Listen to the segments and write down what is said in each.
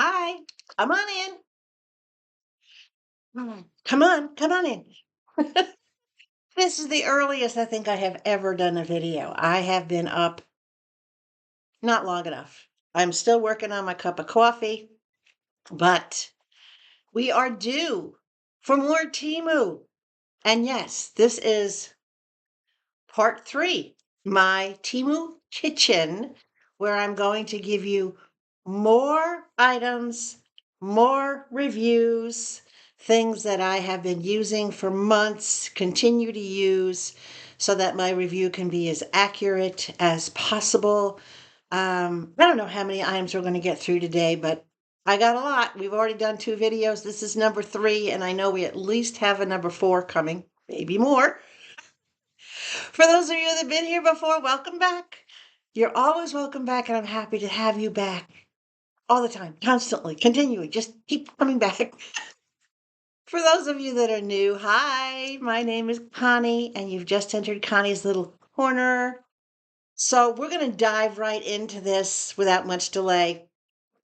Hi, come on in. Come on in. This is the earliest I think I have ever done a video. I have been up not long enough. I'm still working on my cup of coffee, but we are due for more TEMU. And yes, this is part 3, my TEMU Kitchen, where I'm going to give you more items, more reviews, things that I have been using for months, continue to use, so that my review can be as accurate as possible. I don't know how many items we're going to get through today, but I got a lot. We've already done 2 videos. This is number 3, and I know we at least have a number 4 coming, maybe more. For those of you that have been here before, welcome back. You're always welcome back, and I'm happy to have you back all the time, constantly, continuing. Just keep coming back. For those of you that are new, hi, my name is Connie, and you've just entered Connie's little corner. So we're going to dive right into this without much delay.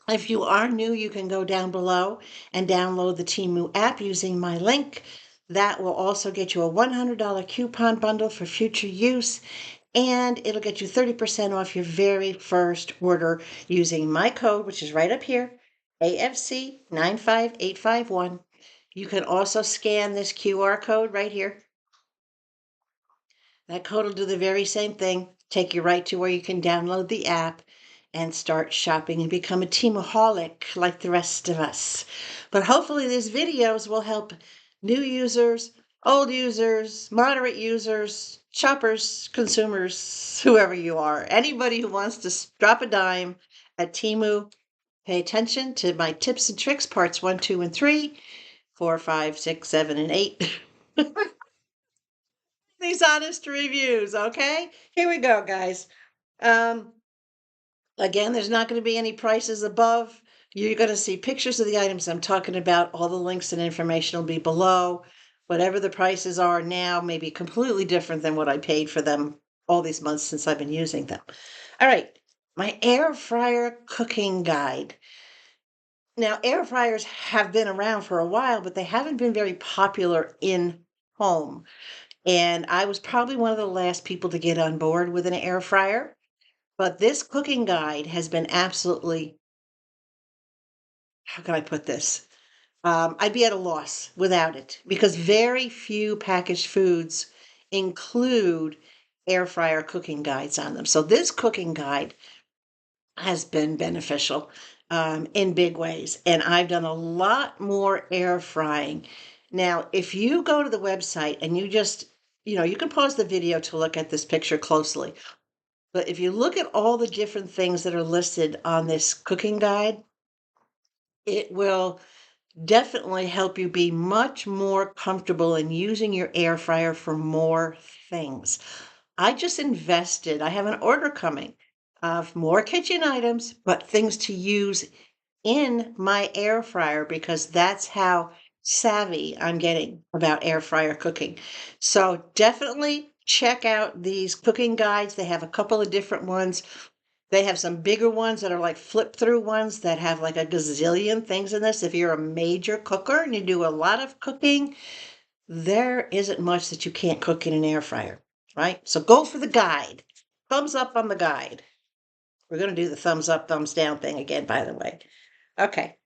If you are new, you can go down below and download the TEMU app using my link. That will also get you a $100 coupon bundle for future use, and it'll get you 30% off your very first order using my code, which is right up here, AFC 95851. You can also scan this QR code right here. That code will do the very same thing, take you right to where you can download the app and start shopping and become a Teamaholic like the rest of us. But hopefully these videos will help new users, old users, moderate users, shoppers, consumers, whoever you are. Anybody who wants to drop a dime at Temu, pay attention to my tips and tricks, parts 1, 2, and 3, 4, 5, 6, 7, and 8. These honest reviews, okay? Here we go, guys. Um, Again, there's not going to be any prices above. You're going to see pictures of the items I'm talking about. All the links and information will be below. Whatever the prices are now may be completely different than what I paid for them all these months since I've been using them. All right, my air fryer cooking guide. Now, air fryers have been around for a while, but they haven't been very popular in home. And I was probably one of the last people to get on board with an air fryer. But this cooking guide has been absolutely, how can I put this? I'd be at a loss without it because very few packaged foods include air fryer cooking guides on them. So this cooking guide has been beneficial in big ways. And I've done a lot more air frying. Now, if you go to the website and you just, you can pause the video to look at this picture closely. But if you look at all the different things that are listed on this cooking guide, it will definitely help you be much more comfortable in using your air fryer for more things. I just invested, I have an order coming of more kitchen items, but things to use in my air fryer because that's how savvy I'm getting about air fryer cooking. So definitely check out these cooking guides. They have a couple of different ones. They have some bigger ones that are like flip through ones that have like a gazillion things in this. If you're a major cooker and you do a lot of cooking, there isn't much that you can't cook in an air fryer, right? So go for the guide. Thumbs up on the guide. We're going to do the thumbs up, thumbs down thing again, by the way. Okay.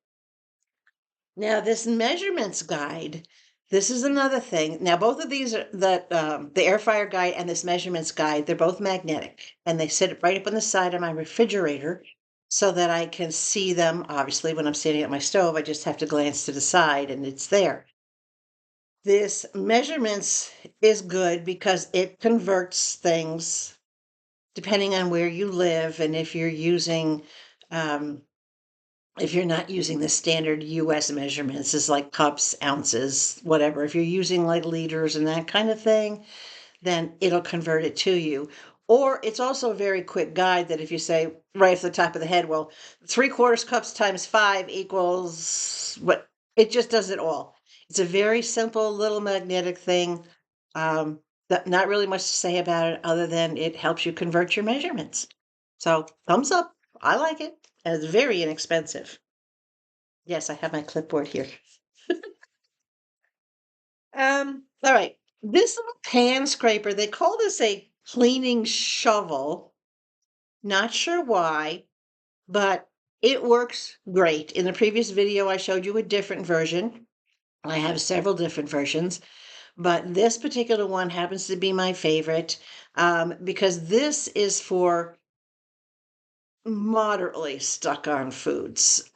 Now, this measurements guide, this is another thing. Now, both of these are the air fryer guide and this measurements guide, they're both magnetic and they sit right up on the side of my refrigerator so that I can see them. Obviously, when I'm standing at my stove, I just have to glance to the side and it's there. This measurements is good because it converts things depending on where you live and if you're not using the standard US measurements, is like cups, ounces, whatever. If you're using like liters and that kind of thing, then it'll convert it to you. Or it's also a very quick guide that if you say right off the top of the head, well, 3/4 cups times 5 equals what, it just does it all. It's a very simple little magnetic thing. Not really much to say about it other than it helps you convert your measurements. So thumbs up. I like it. And it's very inexpensive. Yes, I have my clipboard here. All right. This little pan scraper, they call this a cleaning shovel. Not sure why, but it works great. In the previous video, I showed you a different version. I have several different versions, but this particular one happens to be my favorite because this is for moderately stuck on foods.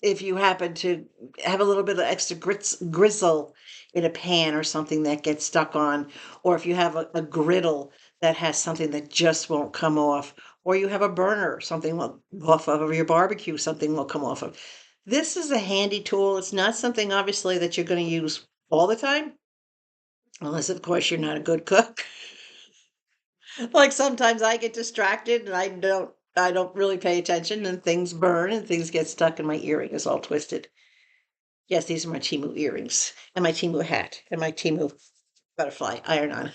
If you happen to have a little bit of extra grizzle in a pan or something that gets stuck on, or if you have a griddle that has something that just won't come off, or you have a burner, something will off of your barbecue, something will come off of. This is a handy tool. It's not something obviously that you're going to use all the time, unless of course you're not a good cook. Like sometimes I get distracted and I don't really pay attention and things burn and things get stuck and my earring is all twisted. Yes, these are my TEMU earrings and my TEMU hat and my TEMU butterfly iron on.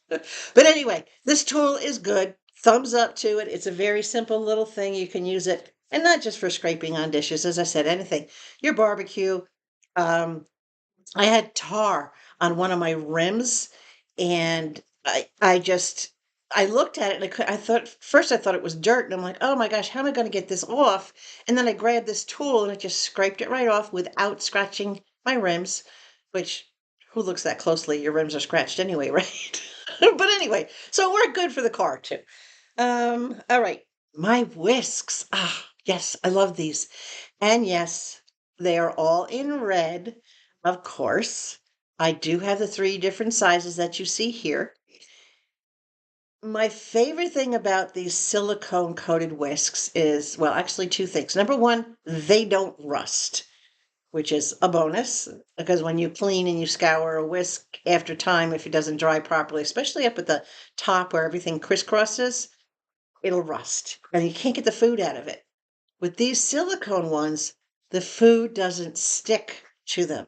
But anyway, this tool is good. Thumbs up to it. It's a very simple little thing. You can use it and not just for scraping on dishes, as I said, anything. Your barbecue, um, I had tar on one of my rims, and I looked at it and I thought first I thought it was dirt, and I'm like, oh my gosh, how am I going to get this off? And then I grabbed this tool and it just scraped it right off without scratching my rims, which who looks that closely? Your rims are scratched anyway, right? But anyway, so it worked good for the car too. All right, my whisks. Ah, yes, I love these. And yes, they are all in red, of course. I do have the three different sizes that you see here. My favorite thing about these silicone coated whisks is, well, actually two things. Number one, they don't rust, which is a bonus because when you clean and you scour a whisk after time, if it doesn't dry properly, especially up at the top where everything crisscrosses, it'll rust and you can't get the food out of it. With these silicone ones, the food doesn't stick to them.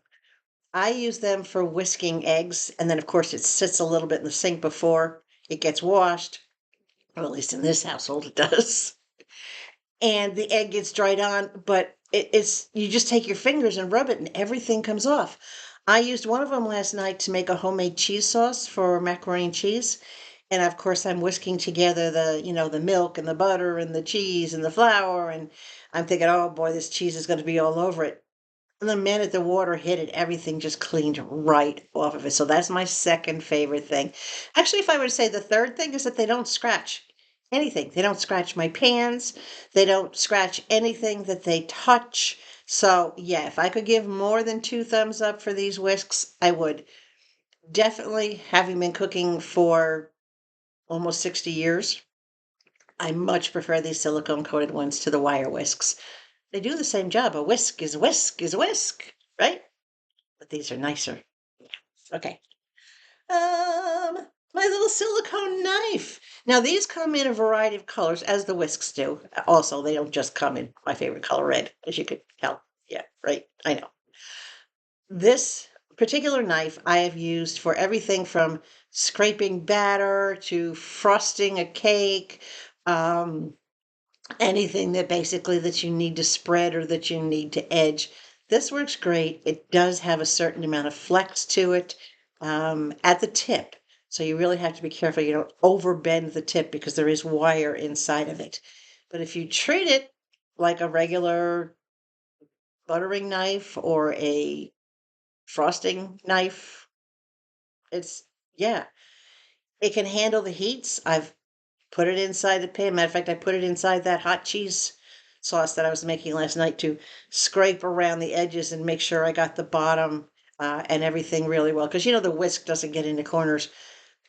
I use them for whisking eggs, and then of course it sits a little bit in the sink before it gets washed, or at least in this household it does. And the egg gets dried on, but it's you just take your fingers and rub it and everything comes off. I used one of them last night to make a homemade cheese sauce for macaroni and cheese. And of course I'm whisking together the milk and the butter and the cheese and the flour, and I'm thinking, oh boy, this cheese is going to be all over it. And the minute the water hit it, everything just cleaned right off of it. So that's my second favorite thing. Actually, if I were to say the third thing is that they don't scratch anything. They don't scratch my pans. They don't scratch anything that they touch. So yeah, if I could give more than two thumbs up for these whisks, I would. Definitely, having been cooking for almost 60 years, I much prefer these silicone coated ones to the wire whisks. They do the same job. A whisk is a whisk is a whisk, right? But these are nicer. Okay. My little silicone knife. Now these come in a variety of colors, as the whisks do. Also, they don't just come in my favorite color, red, as you could tell. Yeah, right. I know. This particular knife I have used for everything from scraping batter to frosting a cake, um, anything that basically that you need to spread or that you need to edge. This works great. It does have a certain amount of flex to it at the tip. So you really have to be careful you don't overbend the tip because there is wire inside of it. But if you treat it like a regular buttering knife or a frosting knife, it's, yeah, it can handle the heats. I've put it inside the pan. Matter of fact, I put it inside that hot cheese sauce that I was making last night to scrape around the edges and make sure I got the bottom and everything really well. Because the whisk doesn't get into corners.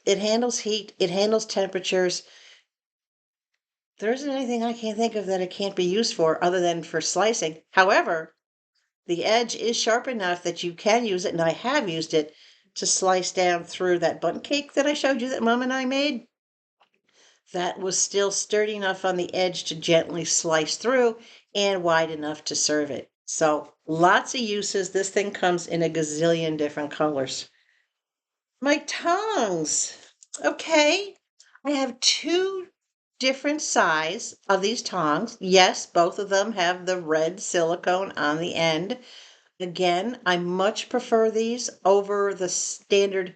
It handles heat, it handles temperatures. There isn't anything I can think of that it can't be used for other than for slicing. However, the edge is sharp enough that you can use it, and I have used it to slice down through that bundt cake that I showed you that Mom and I made. That was still sturdy enough on the edge to gently slice through and wide enough to serve it. So lots of uses. This thing comes in a gazillion different colors. My tongs. Okay. I have two different size of these tongs. Yes, both of them have the red silicone on the end. Again, I much prefer these over the standard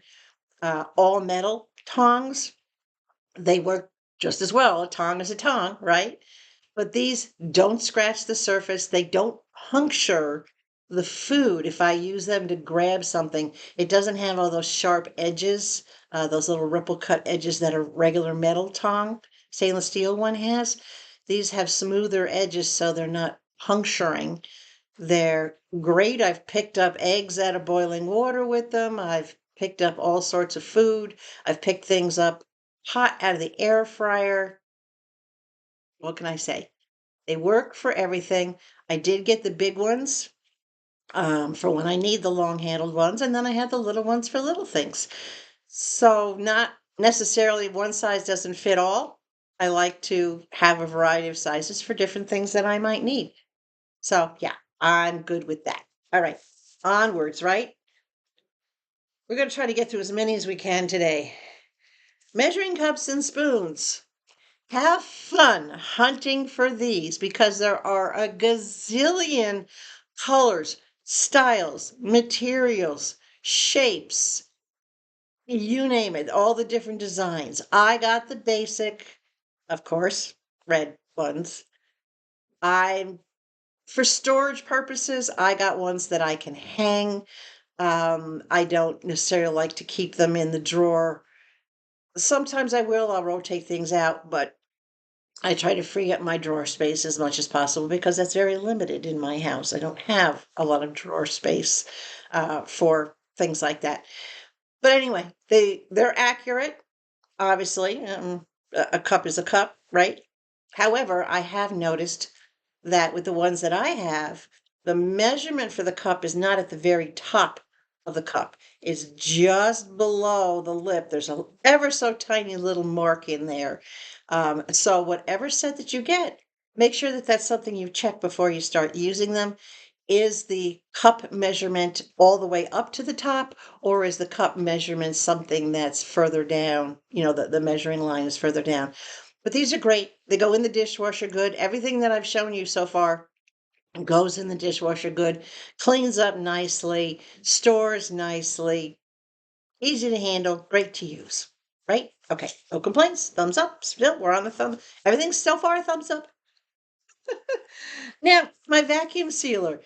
all metal tongs. They work just as well. A tong is a tong, right? But these don't scratch the surface. They don't puncture the food if I use them to grab something. It doesn't have all those sharp edges, those little ripple cut edges that a regular metal tong, stainless steel one has. These have smoother edges so they're not puncturing. They're great. I've picked up eggs out of boiling water with them. I've picked up all sorts of food. I've picked things up hot out of the air fryer. What can I say? They work for everything. I did get the big ones for when I need the long-handled ones, and then I had the little ones for little things. So not necessarily one size doesn't fit all. I like to have a variety of sizes for different things that I might need. So yeah, I'm good with that. All right, onwards, right? We're going to try to get through as many as we can today. Measuring cups and spoons. Have fun hunting for these because there are a gazillion colors, styles, materials, shapes, you name it, all the different designs. I got the basic, of course, red ones. I, for storage purposes, I got ones that I can hang. I don't necessarily like to keep them in the drawer. Sometimes I will, I'll rotate things out, but I try to free up my drawer space as much as possible because that's very limited in my house. I don't have a lot of drawer space for things like that. But anyway, they're accurate. Obviously, a cup is a cup, right? However, I have noticed that with the ones that I have, the measurement for the cup is not at the very top of the cup. It's just below the lip. There's a ever so tiny little mark in there. So whatever set that you get, make sure that that's something you check before you start using them. Is the cup measurement all the way up to the top, or is the cup measurement something that's further down? You know, the measuring line is further down. But these are great. They go in the dishwasher good. Everything that I've shown you so far goes in the dishwasher good, cleans up nicely, stores nicely, easy to handle, great to use. Right? Okay, no complaints. Thumbs up. Still, we're on the thumb. Everything's so far a thumbs up. Now, my vacuum sealer.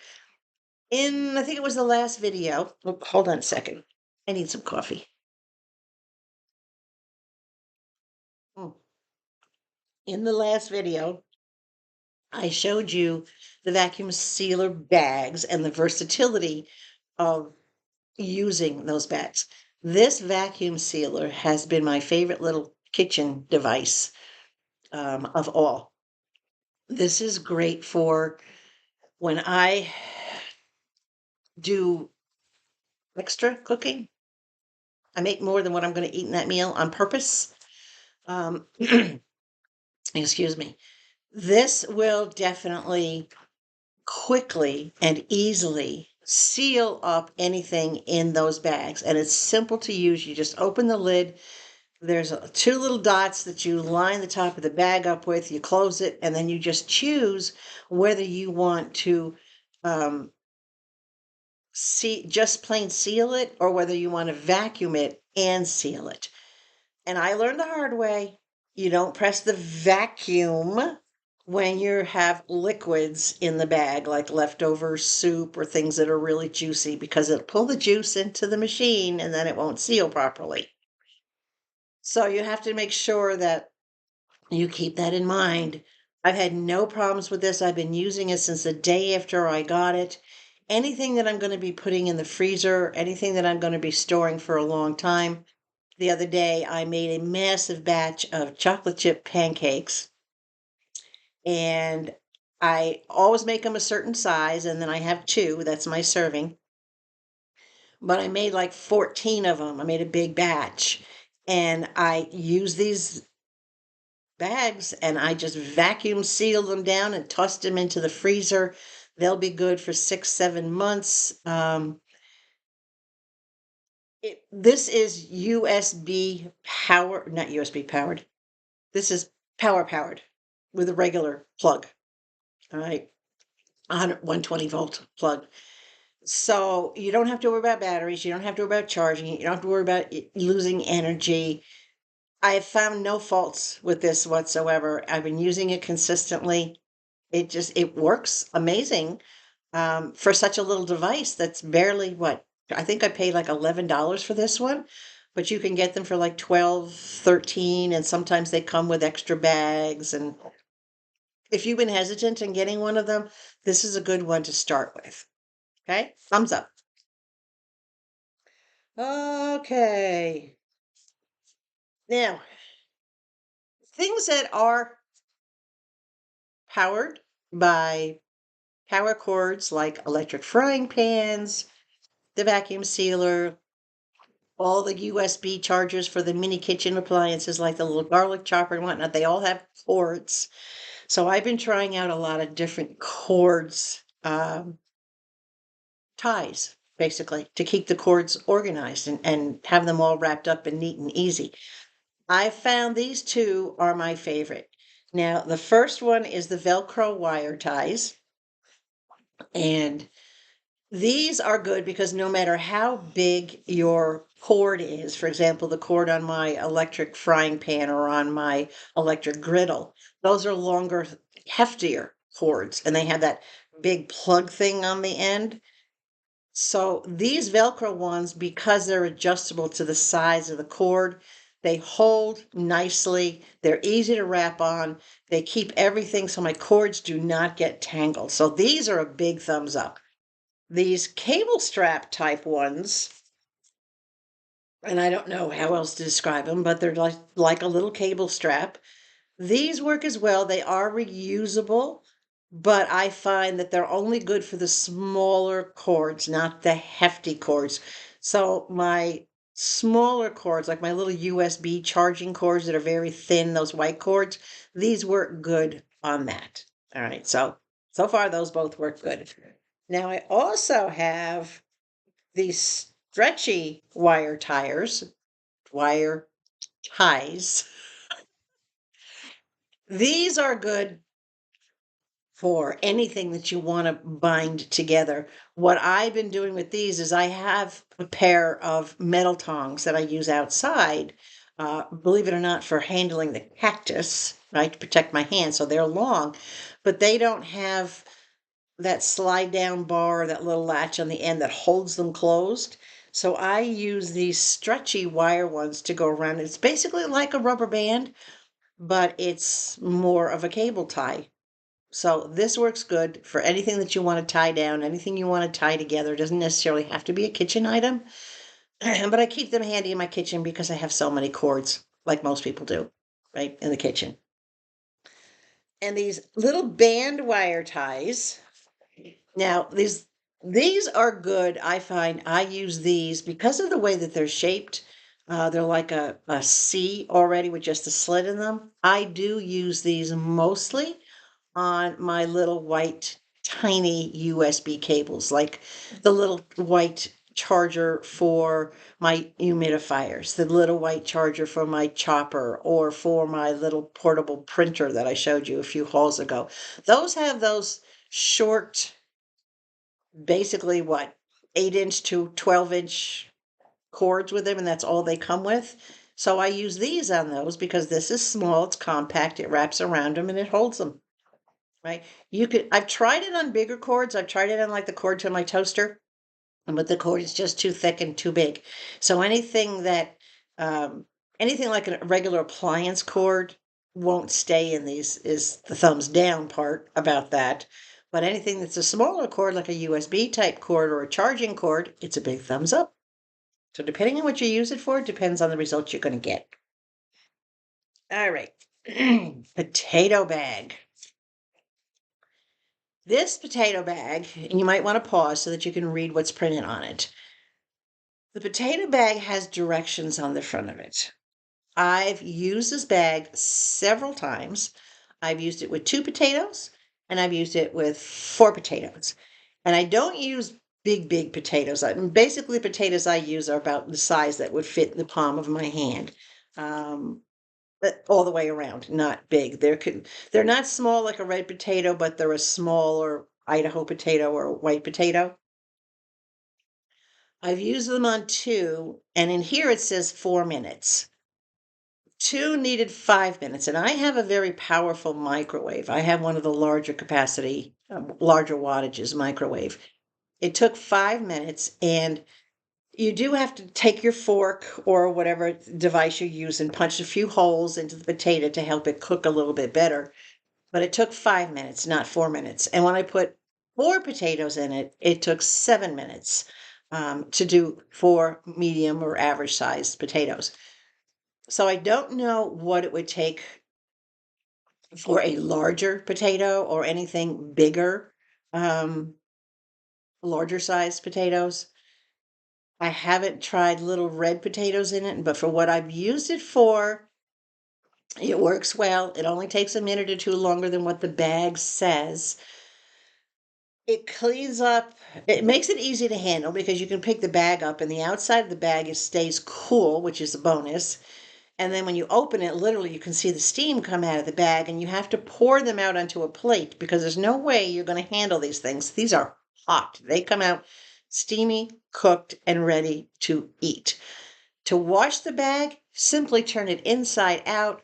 I think it was the last video. Oh, hold on a second. I need some coffee. Mm. In the last video, I showed you the vacuum sealer bags and the versatility of using those bags. This vacuum sealer has been my favorite little kitchen device of all. This is great for when I do extra cooking. I make more than what I'm going to eat in that meal on purpose. Um, excuse me. This will definitely quickly and easily seal up anything in those bags. And it's simple to use. You just open the lid. There's two little dots that you line the top of the bag up with. You close it, and then you just choose whether you want to just plain seal it or whether you want to vacuum it and seal it. And I learned the hard way. You don't press the vacuum when you have liquids in the bag, like leftover soup or things that are really juicy, because it'll pull the juice into the machine and then it won't seal properly. So you have to make sure that you keep that in mind. I've had no problems with this. I've been using it since the day after I got it. Anything that I'm going to be putting in the freezer, anything that I'm going to be storing for a long time. The other day, I made a massive batch of chocolate chip pancakes, and I always make them a certain size, and then I have two. That's my serving. But I made like 14 of them. I made a big batch, and I use these bags and I just vacuum seal them down and tossed them into the freezer. They'll be good for 6, 7 months. This is USB power, not USB powered. This is powered with a regular plug. All right. 120-volt plug. So you don't have to worry about batteries. You don't have to worry about charging it. You don't have to worry about losing energy. I have found no faults with this whatsoever. I've been using it consistently. It works amazing for such a little device that's barely what, I think I paid like $11 for this one, but you can get them for like 12, 13, and sometimes they come with extra bags. And if you've been hesitant in getting one of them, this is a good one to start with. Okay, thumbs up. Okay, now things that are powered by power cords like electric frying pans, the vacuum sealer, all the USB chargers for the mini kitchen appliances like the little garlic chopper and whatnot, they all have cords. So I've been trying out a lot of different cords, ties, basically, to keep the cords organized and have them all wrapped up and neat and easy. I found these two are my favorite. Now, the first one is the Velcro wire ties. And these are good because no matter how big your cord is, for example, the cord on my electric frying pan or on my electric griddle, those are longer, heftier cords, and they have that big plug thing on the end. So these Velcro ones, because they're adjustable to the size of the cord, they hold nicely. They're easy to wrap on. They keep everything so my cords do not get tangled. So these are a big thumbs up. These cable strap type ones, and I don't know how else to describe them, but they're like a little cable strap. These work as well. They are reusable, but I find that they're only good for the smaller cords, not the hefty cords. So my smaller cords, like my little USB charging cords that are very thin, those white cords, these work good on that. All right, so far those both work good. Now I also have these stretchy wire ties. These are good for anything that you want to bind together. What I've been doing with these is I have a pair of metal tongs that I use outside, believe it or not, for handling the cactus, right, to protect my hands. So they're long, but they don't have that slide down bar, that little latch on the end that holds them closed. So I use these stretchy wire ones to go around. It's basically like a rubber band, but it's more of a cable tie. So this works good for anything that you want to tie down, anything you want to tie together. It doesn't necessarily have to be a kitchen item, but I keep them handy in my kitchen because I have so many cords, like most people do, right, in the kitchen. And these little band wire ties. Now, these are good. I find I use these because of the way that they're shaped. They're like a C already with just a slit in them. I do use these mostly on my little white tiny USB cables, like the little white charger for my humidifiers, the little white charger for my chopper, or for my little portable printer that I showed you a few hauls ago. Those have those short, basically what, 8-inch to 12-inch cords with them, and that's all they come with. So I use these on those because this is small, it's compact, it wraps around them and it holds them. Right? I've tried it on bigger cords. I've tried it on like the cord to my toaster, but the cord is just too thick and too big. So um, anything like a regular appliance cord won't stay in these, is the thumbs down part about that. But anything that's a smaller cord, like a USB type cord or a charging cord, it's a big thumbs up. So depending on what you use it for, it depends on the results you're going to get. All right. Potato bag. This potato bag, and you might want to pause so that you can read what's printed on it. The potato bag has directions on the front of it. I've used this bag several times. I've used it with 2 potatoes, and I've used it with 4 potatoes. And I don't use big potatoes. Basically, potatoes I use are about the size that would fit in the palm of my hand. all the way around, not big. They're not small like a red potato, but they're a smaller Idaho potato or a white potato. I've used them on two, and in here it says 4 minutes. Two needed 5 minutes, and I have a very powerful microwave. I have one of the larger capacity, larger wattages microwave. It took 5 minutes, and you do have to take your fork or whatever device you use and punch a few holes into the potato to help it cook a little bit better. But it took 5 minutes, not 4 minutes. And when I put four potatoes in it, it took 7 minutes to do four medium or average sized potatoes. So I don't know what it would take for a larger potato or anything bigger, um, larger sized potatoes. I haven't tried little red potatoes in it, but for what I've used it for, it works well. It only takes a minute or two longer than what the bag says. It cleans up, it makes it easy to handle because you can pick the bag up and the outside of the bag stays cool, which is a bonus. And then when you open it, literally you can see the steam come out of the bag and you have to pour them out onto a plate because there's no way you're going to handle these things. These are hot. They come out steamy, cooked, and ready to eat. To wash the bag, simply turn it inside out,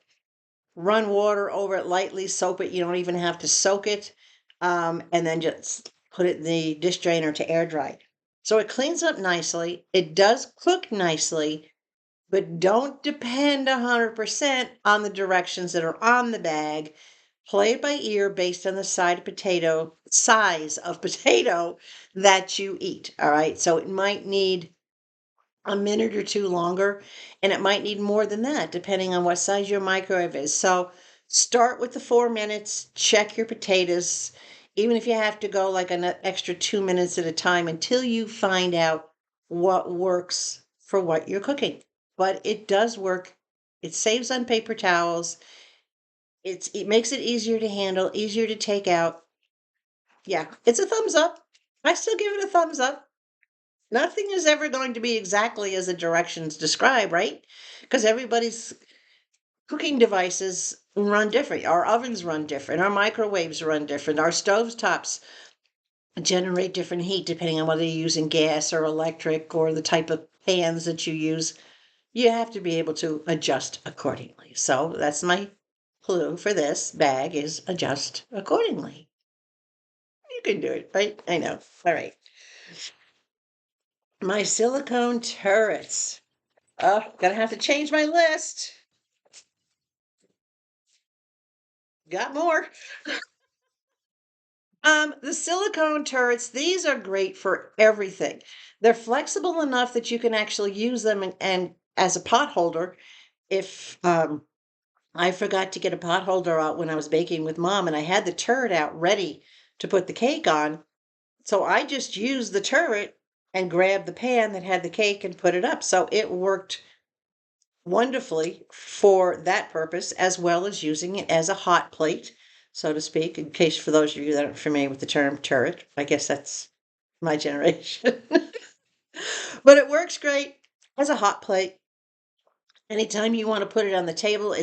run water over it lightly, soap it. You don't even have to soak it. And then just put it in the dish drainer to air dry. So it cleans up nicely. It does cook nicely, but don't depend 100% on the directions that are on the bag. Play it by ear based on the size of potato that you eat. All right. So it might need a minute or two longer, and it might need more than that, depending on what size your microwave is. So start with the 4 minutes, check your potatoes, even if you have to go like an extra 2 minutes at a time until you find out what works for what you're cooking. But it does work. It saves on paper towels. It makes it easier to handle, easier to take out. Yeah, it's a thumbs up. I still give it a thumbs up. Nothing is ever going to be exactly as the directions describe, right? Because everybody's cooking devices run different. Our ovens run different. Our microwaves run different. Our stove tops generate different heat depending on whether you're using gas or electric or the type of pans that you use. You have to be able to adjust accordingly. So that's my clue for this bag is adjust accordingly. You can do it, right? I know. All right. My silicone turrets. Oh, gonna have to change my list. Got more. The silicone turrets, these are great for everything. They're flexible enough that you can actually use them and as a pot holder. If I forgot to get a pot holder out when I was baking with mom and I had the turret out ready to put the cake on. So I just used the turret and grabbed the pan that had the cake and put it up. So it worked wonderfully for that purpose, as well as using it as a hot plate, so to speak, in case for those of you that aren't familiar with the term turret. I guess that's my generation. But it works great as a hot plate. Anytime you want to put it on the table,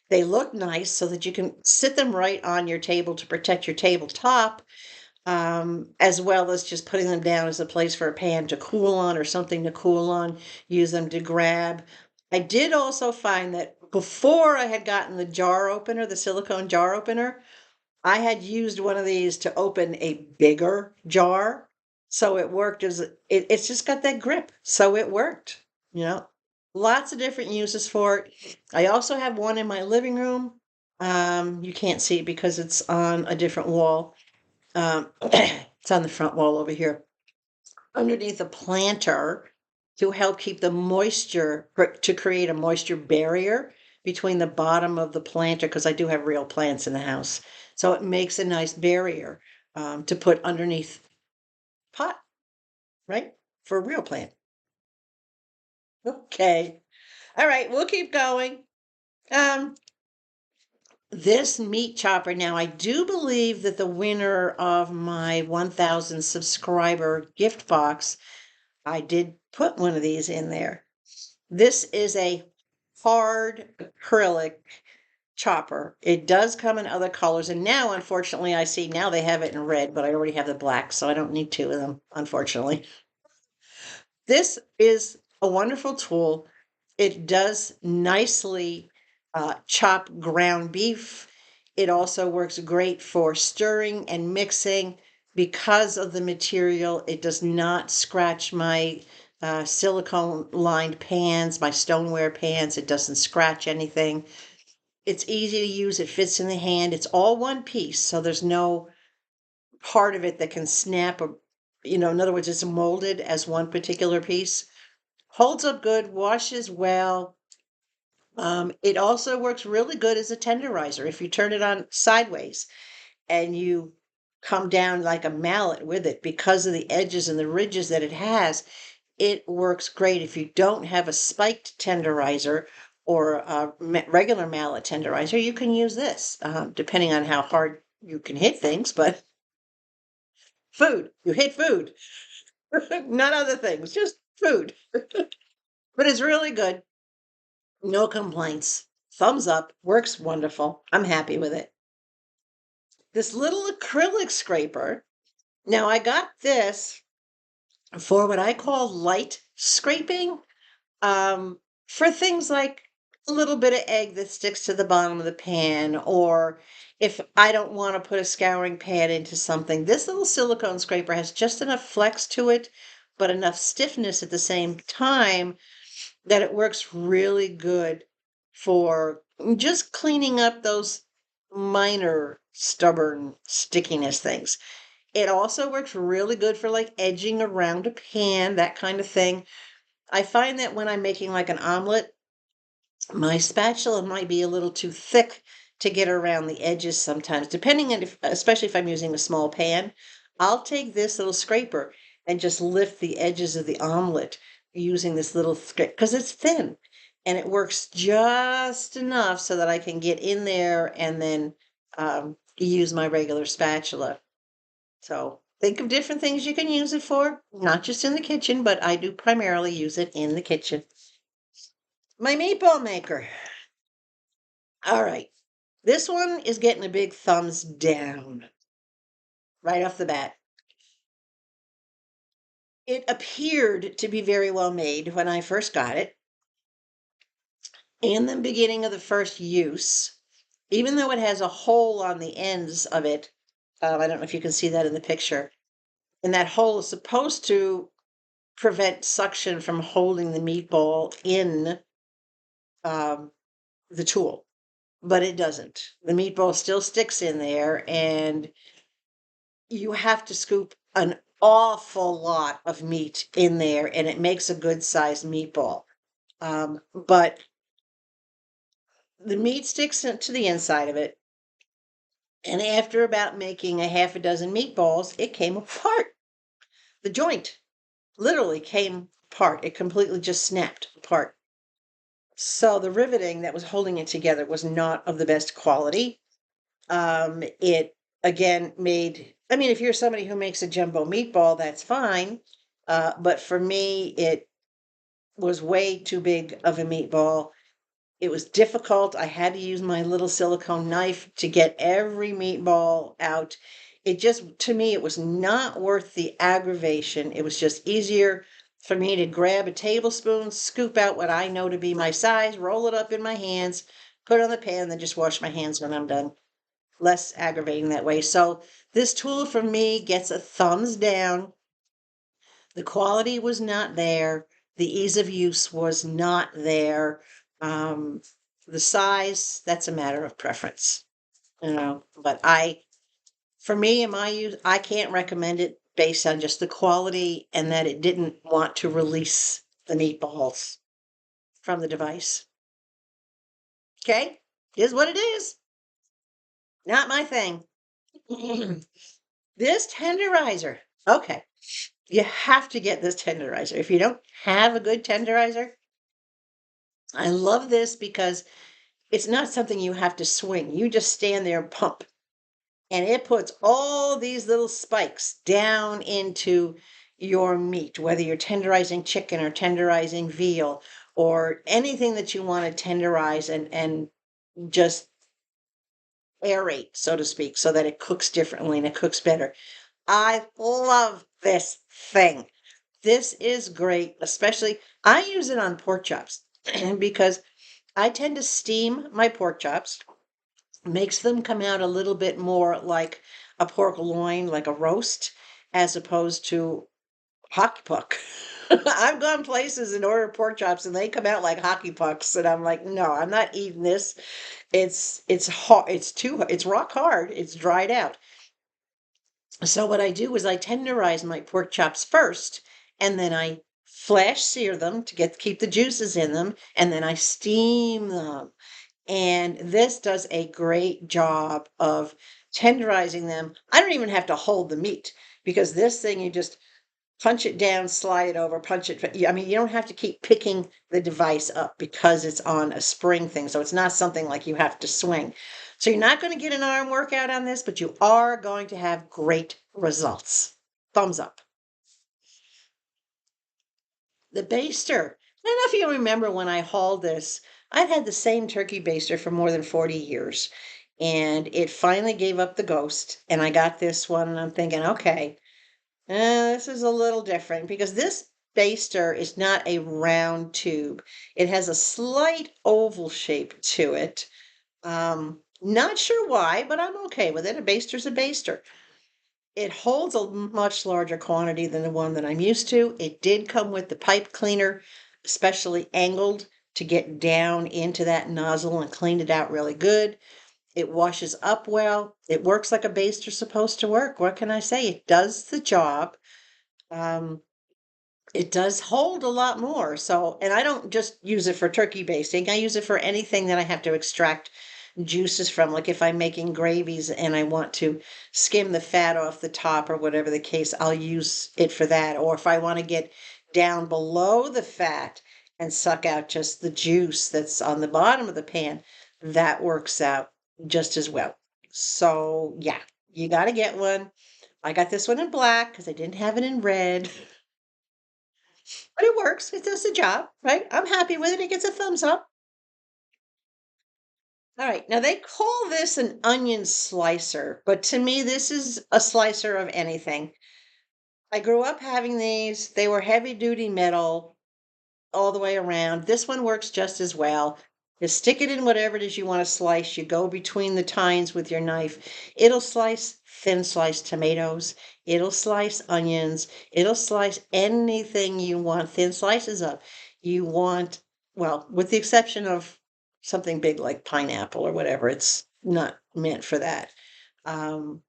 they look nice so that you can sit them right on your table to protect your tabletop, as well as just putting them down as a place for a pan to cool on or something to cool on, use them to grab. I did also find that before I had gotten the jar opener, the silicone jar opener, I had used one of these to open a bigger jar. So it worked it's just got that grip. So it worked, you know. Lots of different uses for it. I also have one in my living room. You can't see it because it's on a different wall. It's on the front wall over here, underneath a planter to help keep the moisture, to create a moisture barrier between the bottom of the planter, because I do have real plants in the house. So it makes a nice barrier to put underneath pot, right? For a real plant. Okay. All right, we'll keep going. Um, this meat chopper, now I do believe that the winner of my 1,000 subscriber gift box, I did put one of these in there. This is a hard acrylic chopper. It does come in other colors, and now, unfortunately, I see now they have it in red, but I already have the black, so I don't need two of them, unfortunately. This is a wonderful tool. It does nicely chop ground beef. It also works great for stirring and mixing. Because of the material, it does not scratch my silicone lined pans, my stoneware pans. It doesn't scratch anything. It's easy to use. It fits in the hand. It's all one piece, so there's no part of it that can snap or, in other words, it's molded as one particular piece. Holds up good, washes well. It also works really good as a tenderizer. If you turn it on sideways and you come down like a mallet with it, because of the edges and the ridges that it has, it works great. If you don't have a spiked tenderizer or a regular mallet tenderizer, you can use this, depending on how hard you can hit things. But you hit food, not other things, just food. But it's really good. No complaints. Thumbs up. Works wonderful. I'm happy with it. This little acrylic scraper. Now, I got this for what I call light scraping, for things like a little bit of egg that sticks to the bottom of the pan, or if I don't want to put a scouring pad into something. This little silicone scraper has just enough flex to it, but enough stiffness at the same time that it works really good for just cleaning up those minor stubborn stickiness things. It also works really good for like edging around a pan, that kind of thing. I find that when I'm making like an omelet, my spatula might be a little too thick to get around the edges sometimes, depending on especially if I'm using a small pan. I'll take this little scraper and just lift the edges of the omelet using this little scraper because it's thin and it works just enough so that I can get in there and then use my regular spatula. So think of different things you can use it for, not just in the kitchen, but I do primarily use it in the kitchen. My meatball maker. All right. This one is getting a big thumbs down right off the bat. It appeared to be very well made when I first got it. In the beginning of the first use, even though it has a hole on the ends of it, I don't know if you can see that in the picture, and that hole is supposed to prevent suction from holding the meatball in the tool, but it doesn't. The meatball still sticks in there, and you have to scoop an awful lot of meat in there, and it makes a good sized meatball. But the meat sticks to the inside of it, and after about making a half a dozen meatballs, it came apart. The joint literally came apart. It completely just snapped apart. So the riveting that was holding it together was not of the best quality. It again I mean, if you're somebody who makes a jumbo meatball, that's fine. But for me, it was way too big of a meatball. It was difficult. I had to use my little silicone knife to get every meatball out. It just, to me, it was not worth the aggravation. It was just easier for me to grab a tablespoon, scoop out what I know to be my size, roll it up in my hands, put it on the pan, then just wash my hands when I'm done. Less aggravating that way. So this tool for me gets a thumbs down. The quality was not there. The ease of use was not there. The size, that's a matter of preference, but for me and my use, I can't recommend it based on just the quality and that it didn't want to release the meatballs from the device. Okay, is what it is. Not my thing. This tenderizer. Okay. You have to get this tenderizer. If you don't have a good tenderizer, I love this because it's not something you have to swing. You just stand there and pump. And it puts all these little spikes down into your meat, whether you're tenderizing chicken or tenderizing veal or anything that you want to tenderize and just aerate, so to speak, so that it cooks differently and it cooks better. I love this thing. This is great, especially I use it on pork chops because I tend to steam my pork chops, makes them come out a little bit more like a pork loin, like a roast, as opposed to hockey puck. I've gone places and ordered pork chops and they come out like hockey pucks, and I'm like, no, I'm not eating this. It's hard. It's rock hard. It's dried out. So what I do is I tenderize my pork chops first, and then I flash sear them to keep the juices in them, and then I steam them. And this does a great job of tenderizing them. I don't even have to hold the meat because this thing you just punch it down, slide it over, punch it. I mean, you don't have to keep picking the device up because it's on a spring thing. So it's not something like you have to swing. So you're not going to get an arm workout on this, but you are going to have great results. Thumbs up. The baster. I don't know if you remember when I hauled this. I've had the same turkey baster for more than 40 years. And it finally gave up the ghost. And I got this one, and I'm thinking, okay, this is a little different because this baster is not a round tube. It has a slight oval shape to it. Not sure why, but I'm okay with it. A baster's a baster. It holds a much larger quantity than the one that I'm used to. It did come with the pipe cleaner, especially angled to get down into that nozzle and clean it out really good. It washes up well. It works like a baster's supposed to work. What can I say? It does the job. Um, it does hold a lot more. So, and I don't just use it for turkey basting. I use it for anything that I have to extract juices from. Like if I'm making gravies and I want to skim the fat off the top or whatever the case, I'll use it for that. Or if I want to get down below the fat and suck out just the juice that's on the bottom of the pan, that works out just as well. So, yeah, you got to get one. I got this one in black because I didn't have it in red. But it works. It does the job, right? I'm happy with it. It gets a thumbs up. All right. Now they call this an onion slicer, but to me, this is a slicer of anything. I grew up having these. They were heavy duty metal all the way around. This one works just as well. You stick it in whatever it is you want to slice. You go between the tines with your knife. It'll slice thin sliced tomatoes. It'll slice onions. It'll slice anything you want thin slices of. You want, well, with the exception of something big like pineapple or whatever, it's not meant for that. Um,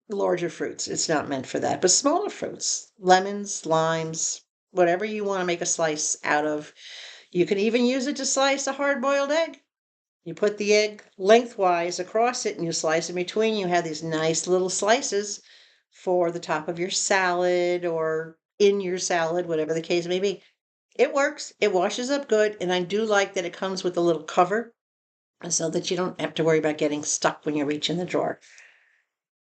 Larger fruits, it's not meant for that, but smaller fruits, lemons, limes, whatever you want to make a slice out of. You can even use it to slice a hard-boiled egg. You put the egg lengthwise across it and you slice in between. You have these nice little slices for the top of your salad or in your salad, whatever the case may be. It works. It washes up good, and I do like that it comes with a little cover so that you don't have to worry about getting stuck when you reach in the drawer.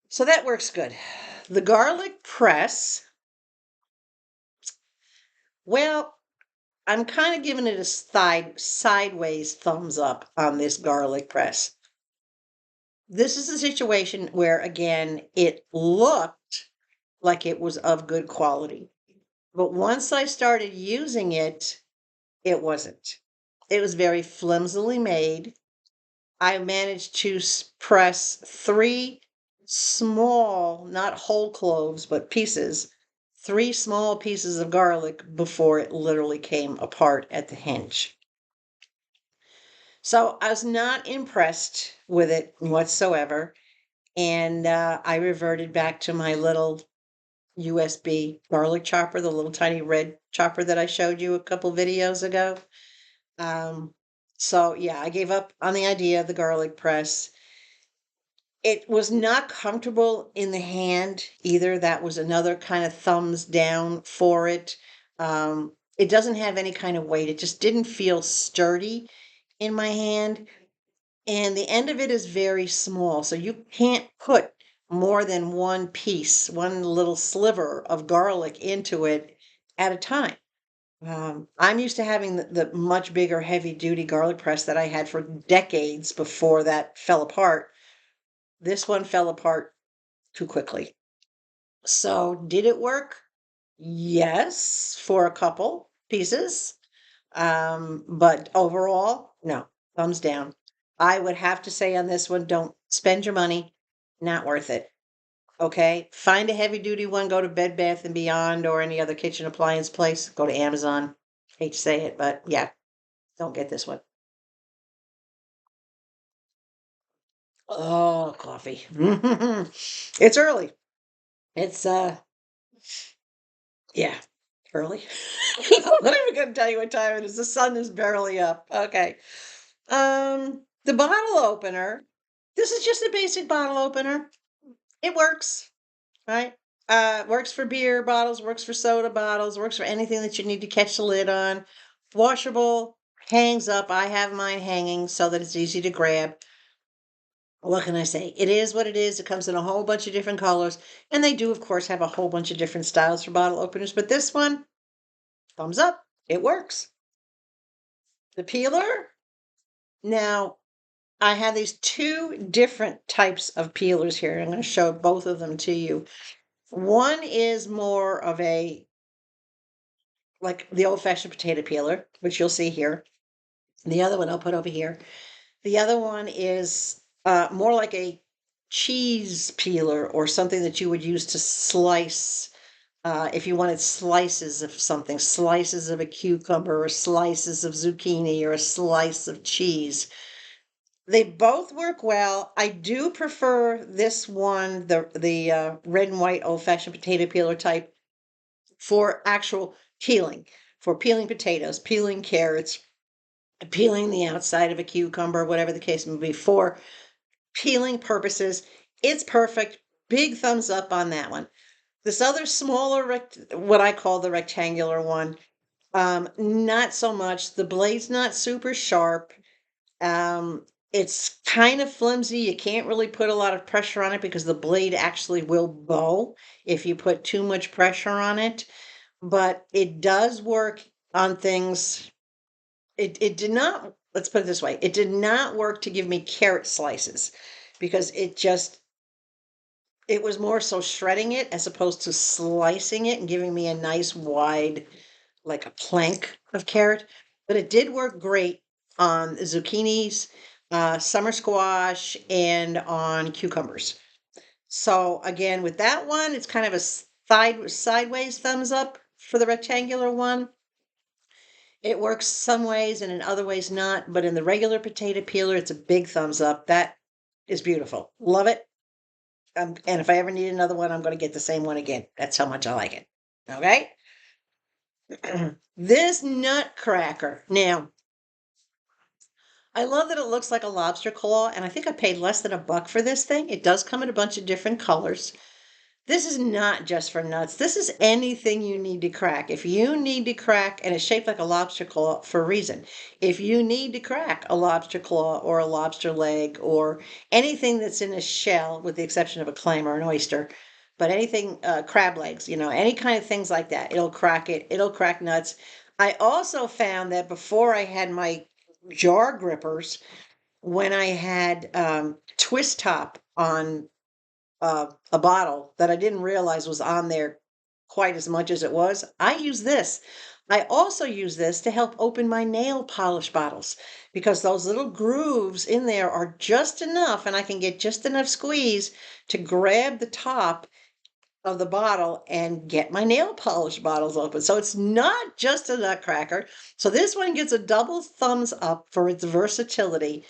So that works good. The garlic press, well, I'm kind of giving it a sideways thumbs up on this garlic press. This is a situation where, again, it looked like it was of good quality. But once I started using it, it wasn't. It was very flimsily made. I managed to press three small, not whole cloves, but pieces, three small pieces of garlic before it literally came apart at the hinge. So I was not impressed with it whatsoever. And I reverted back to my little USB garlic chopper, the little tiny red chopper that I showed you a couple videos ago. Um, so yeah, I gave up on the idea of the garlic press. It was not comfortable in the hand either. That was another kind of thumbs down for it. It doesn't have any kind of weight. It just didn't feel sturdy in my hand. And the end of it is very small. So you can't put more than one piece, one little sliver of garlic into it at a time. I'm used to having the much bigger, heavy duty garlic press that I had for decades before that fell apart. This one fell apart too quickly. So, did it work? Yes, for a couple pieces. But overall, no, thumbs down. I would have to say on this one, don't spend your money, not worth it. Okay, find a heavy duty one, go to Bed Bath and Beyond or any other kitchen appliance place, go to Amazon. Hate to say it, but yeah, don't get this one. Oh, coffee. It's early. It's yeah, early. I'm not even gonna tell you what time it is. The sun is barely up. Okay. The bottle opener. This is just a basic bottle opener. It works, right? Works for beer bottles, works for soda bottles, works for anything that you need to catch the lid on. Washable, hangs up. I have mine hanging so that it's easy to grab. What can I say? It is what it is. It comes in a whole bunch of different colors. And they do, of course, have a whole bunch of different styles for bottle openers. But this one, thumbs up. It works. The peeler. Now, I have these two different types of peelers here. I'm going to show both of them to you. One is more of a, like the old-fashioned potato peeler, which you'll see here. The other one I'll put over here. The other one is more like a cheese peeler or something that you would use to slice if you wanted slices of something, slices of a cucumber or slices of zucchini or a slice of cheese. They both work well. I do prefer this one, the red and white old-fashioned potato peeler type, for actual peeling, for peeling potatoes, peeling carrots, peeling the outside of a cucumber, whatever the case may be. For peeling purposes, it's perfect. Big thumbs up on that one. This other smaller, what I call the rectangular one, not so much. The blade's not super sharp. It's kind of flimsy. You can't really put a lot of pressure on it because the blade actually will bow if you put too much pressure on it. But it does work on things. It did not, let's put it this way, it did not work to give me carrot slices because it was more so shredding it as opposed to slicing it and giving me a nice wide, like a plank of carrot. But it did work great on zucchinis, summer squash, and on cucumbers. So again, with that one, it's kind of a sideways thumbs up for the rectangular one. It works some ways and in other ways not, but in the regular potato peeler, it's a big thumbs up. That is beautiful. Love it. And if I ever need another one, I'm going to get the same one again. That's how much I like it. Okay. This nutcracker. Now, I love that it looks like a lobster claw, and I think I paid less than $1 for this thing. It does come in a bunch of different colors. This is not just for nuts. This is anything you need to crack. If you need to crack, and it's shaped like a lobster claw for a reason. If you need to crack a lobster claw or a lobster leg or anything that's in a shell, with the exception of a clam or an oyster, but anything, crab legs, any kind of things like that, it'll crack it. It'll crack nuts. I also found that before I had my jar grippers, when I had twist top on a bottle that I didn't realize was on there quite as much as it was, I use this. I also use this to help open my nail polish bottles because those little grooves in there are just enough, and I can get just enough squeeze to grab the top of the bottle and get my nail polish bottles open. So it's not just a nutcracker. So this one gets a double thumbs up for its versatility.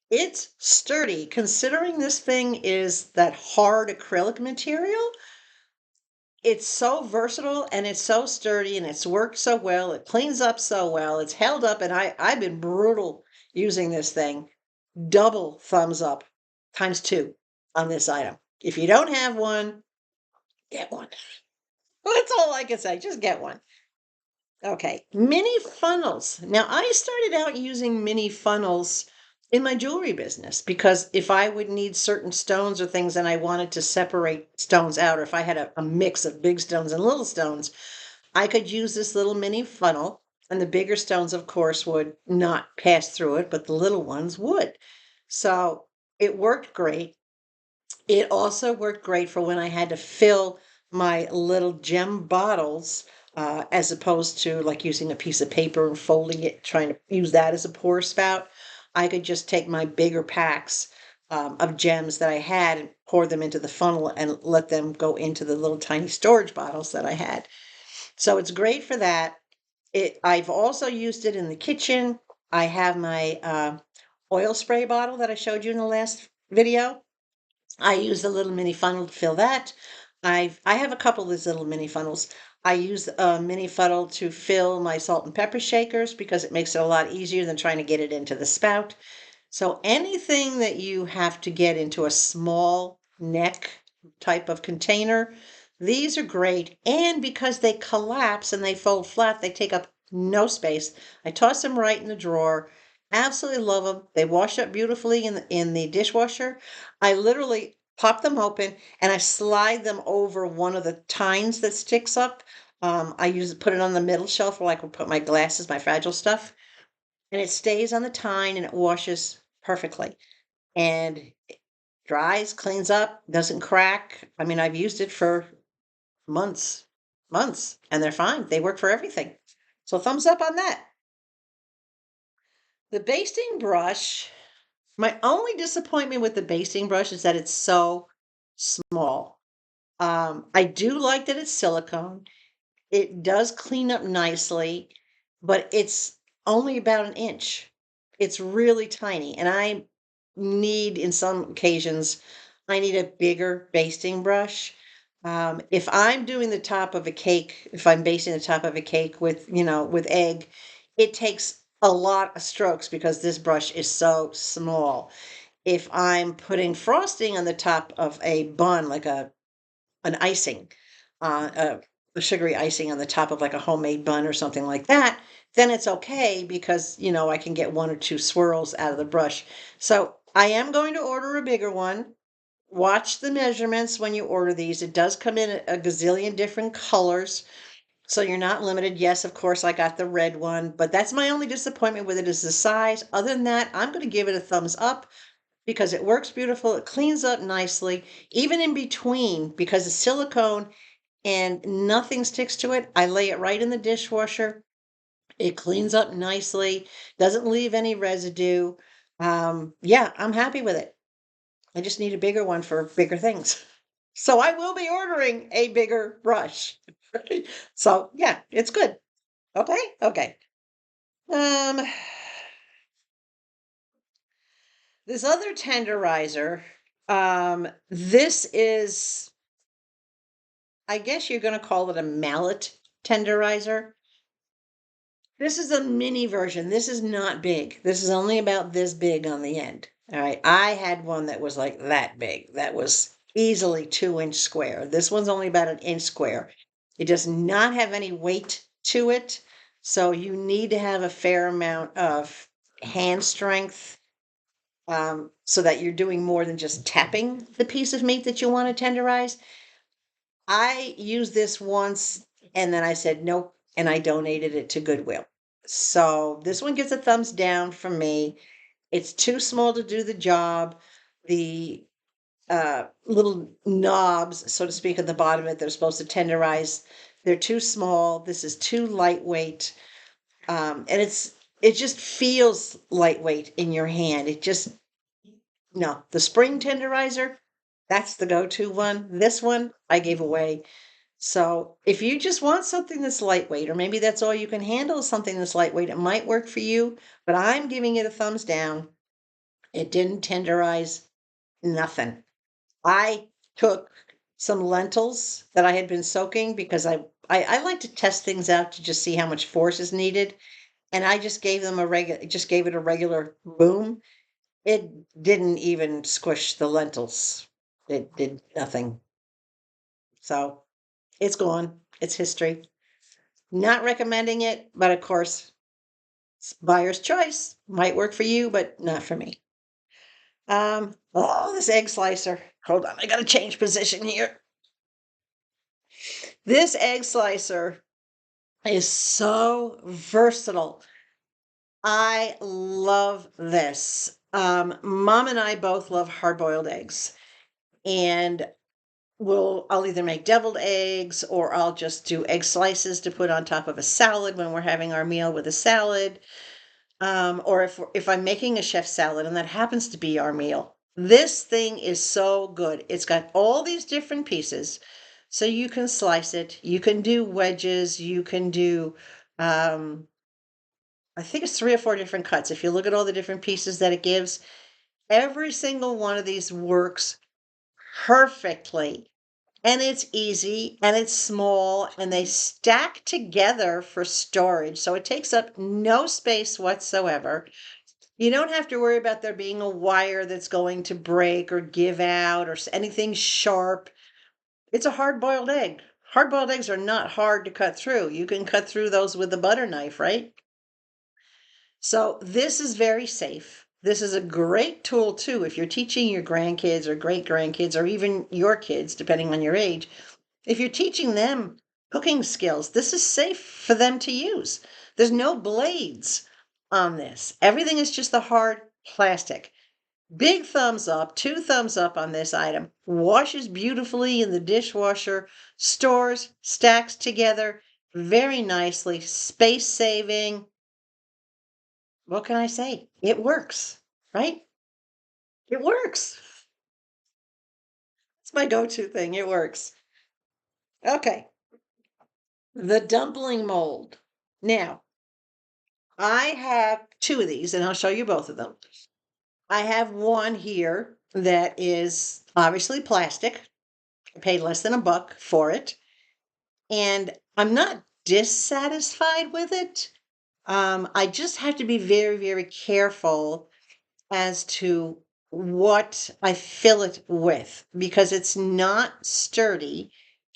It's sturdy. Considering this thing is that hard acrylic material, it's so versatile and it's so sturdy and it's worked so well. It cleans up so well. It's held up, and I've been brutal using this thing. Double thumbs up times two on this item. If you don't have one, get one. That's all I can say. Just get one. Okay, mini funnels. Now, I started out using mini funnels in my jewelry business because if I would need certain stones or things and I wanted to separate stones out, or if I had a mix of big stones and little stones, I could use this little mini funnel, and the bigger stones, of course, would not pass through it, but the little ones would. So it worked great. It also worked great for when I had to fill my little gem bottles, as opposed to like using a piece of paper and folding it, trying to use that as a pour spout. I could just take my bigger packs of gems that I had and pour them into the funnel and let them go into the little tiny storage bottles that I had. So it's great for that. I've also used it in the kitchen. I have my oil spray bottle that I showed you in the last video. I use a little mini funnel to fill that. I have a couple of these little mini funnels. I use a mini funnel to fill my salt and pepper shakers because it makes it a lot easier than trying to get it into the spout. So anything that you have to get into a small neck type of container, these are great. And because they collapse and they fold flat, they take up no space. I toss them right in the drawer. Absolutely love them. They wash up beautifully in the dishwasher. I literally pop them open and I slide them over one of the tines that sticks up. Put it on the middle shelf where I can put my glasses, my fragile stuff, and it stays on the tine and it washes perfectly. And it dries, cleans up, doesn't crack. I mean, I've used it for months, months, and they're fine. They work for everything. So thumbs up on that. The basting brush, my only disappointment with the basting brush is that it's so small. I do like that it's silicone. It does clean up nicely, but it's only about an inch. It's really tiny, and in some occasions, I need a bigger basting brush. If I'm doing the top of a cake, if I'm basting the top of a cake with egg, it takes a lot of strokes because this brush is so small. If I'm putting frosting on the top of a bun, like an icing, a sugary icing on the top of like a homemade bun or something like that, then it's okay because, I can get one or two swirls out of the brush. So I am going to order a bigger one. Watch the measurements when you order these. It does come in a gazillion different colors, so you're not limited. Yes, of course, I got the red one, but that's my only disappointment with it is the size. Other than that, I'm going to give it a thumbs up because it works beautiful. It cleans up nicely, even in between, because it's silicone and nothing sticks to it. I lay it right in the dishwasher. It cleans up nicely, doesn't leave any residue. Yeah, I'm happy with it. I just need a bigger one for bigger things. So I will be ordering a bigger brush. So yeah, it's good. Okay, okay. Um, this other tenderizer, this is, I guess you're going to call it a mallet tenderizer. This is a mini version. This is not big. This is only about this big on the end. All right. I had one that was like that big. That was easily 2 inch square. This one's only about an inch square. It does not have any weight to it. So you need to have a fair amount of hand strength, so that you're doing more than just tapping the piece of meat that you want to tenderize. I used this once and then I said nope, and I donated it to Goodwill. So this one gets a thumbs down from me. It's too small to do the job. The little knobs, so to speak, at the bottom of it, they're supposed to tenderize. They're too small. This is too lightweight. And it just feels lightweight in your hand. No, the spring tenderizer, that's the go-to one. This one I gave away. So if you just want something that's lightweight, or maybe that's all you can handle is something that's lightweight, it might work for you, but I'm giving it a thumbs down. It didn't tenderize nothing. I took some lentils that I had been soaking because I like to test things out to just see how much force is needed. And I just just gave it a regular boom. It didn't even squish the lentils. It did nothing. So it's gone. It's history. Not recommending it, but of course, it's buyer's choice. Might work for you, but not for me. Oh, this egg slicer. Hold on, I gotta change position here. This egg slicer is so versatile. I love this. Mom and I both love hard-boiled eggs, and I'll either make deviled eggs or I'll just do egg slices to put on top of a salad when we're having our meal with a salad. Or if I'm making a chef salad and that happens to be our meal. This thing is so good. It's got all these different pieces. So you can slice it, you can do wedges, you can do I think it's 3 or 4 different cuts. If you look at all the different pieces that it gives, every single one of these works perfectly. And it's easy and it's small and they stack together for storage. So it takes up no space whatsoever. You don't have to worry about there being a wire that's going to break or give out or anything sharp. It's a hard-boiled egg. Hard-boiled eggs are not hard to cut through. You can cut through those with a butter knife, right? So this is very safe. This is a great tool too if you're teaching your grandkids or great grandkids or even your kids, depending on your age. If you're teaching them cooking skills, this is safe for them to use. There's no blades on this. Everything is just the hard plastic. Big thumbs up, 2 thumbs up on this item. Washes beautifully in the dishwasher, stores, stacks together very nicely, space saving. What can I say? It works, right? It works. It's my go-to thing. It works. Okay. The dumpling mold. Now, I have 2 of these, and I'll show you both of them. I have one here that is obviously plastic. I paid less than $1 for it, and I'm not dissatisfied with it. I just have to be very, very careful as to what I fill it with because it's not sturdy.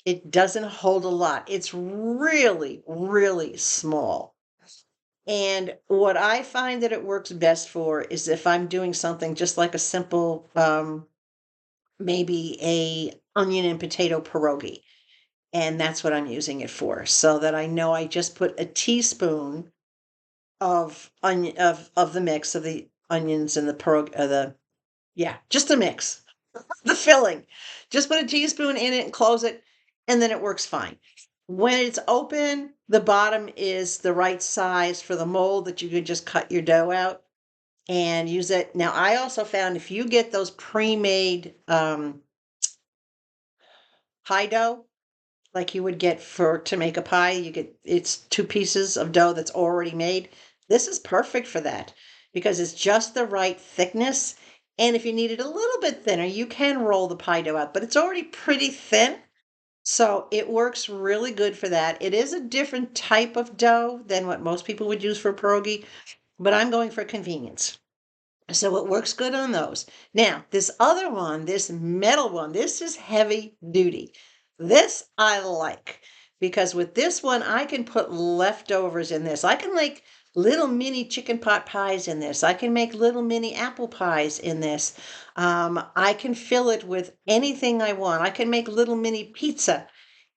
It doesn't hold a lot. It's really, really small. And what I find that it works best for is if I'm doing something just like a simple, maybe a onion and potato pierogi. And that's what I'm using it for. So that I know I just put a teaspoon of onion of the mix of the onions and the pierogi, yeah, just a mix, the filling. Just put a teaspoon in it and close it, and then it works fine. When it's open, the bottom is the right size for the mold that you could just cut your dough out and use it. Now, I also found if you get those pre-made pie dough, like you would get for to make a pie, it's 2 pieces of dough that's already made. This is perfect for that because it's just the right thickness. And if you need it a little bit thinner, you can roll the pie dough out, but it's already pretty thin. So it works really good for that. It is a different type of dough than what most people would use for pierogi, but I'm going for convenience. So it works good on those. Now, this other one, this metal one, this is heavy duty. This I like because with this one, I can put leftovers in this. I can make little mini chicken pot pies in this. I can make little mini apple pies in this. I can fill it with anything I want. I can make little mini pizza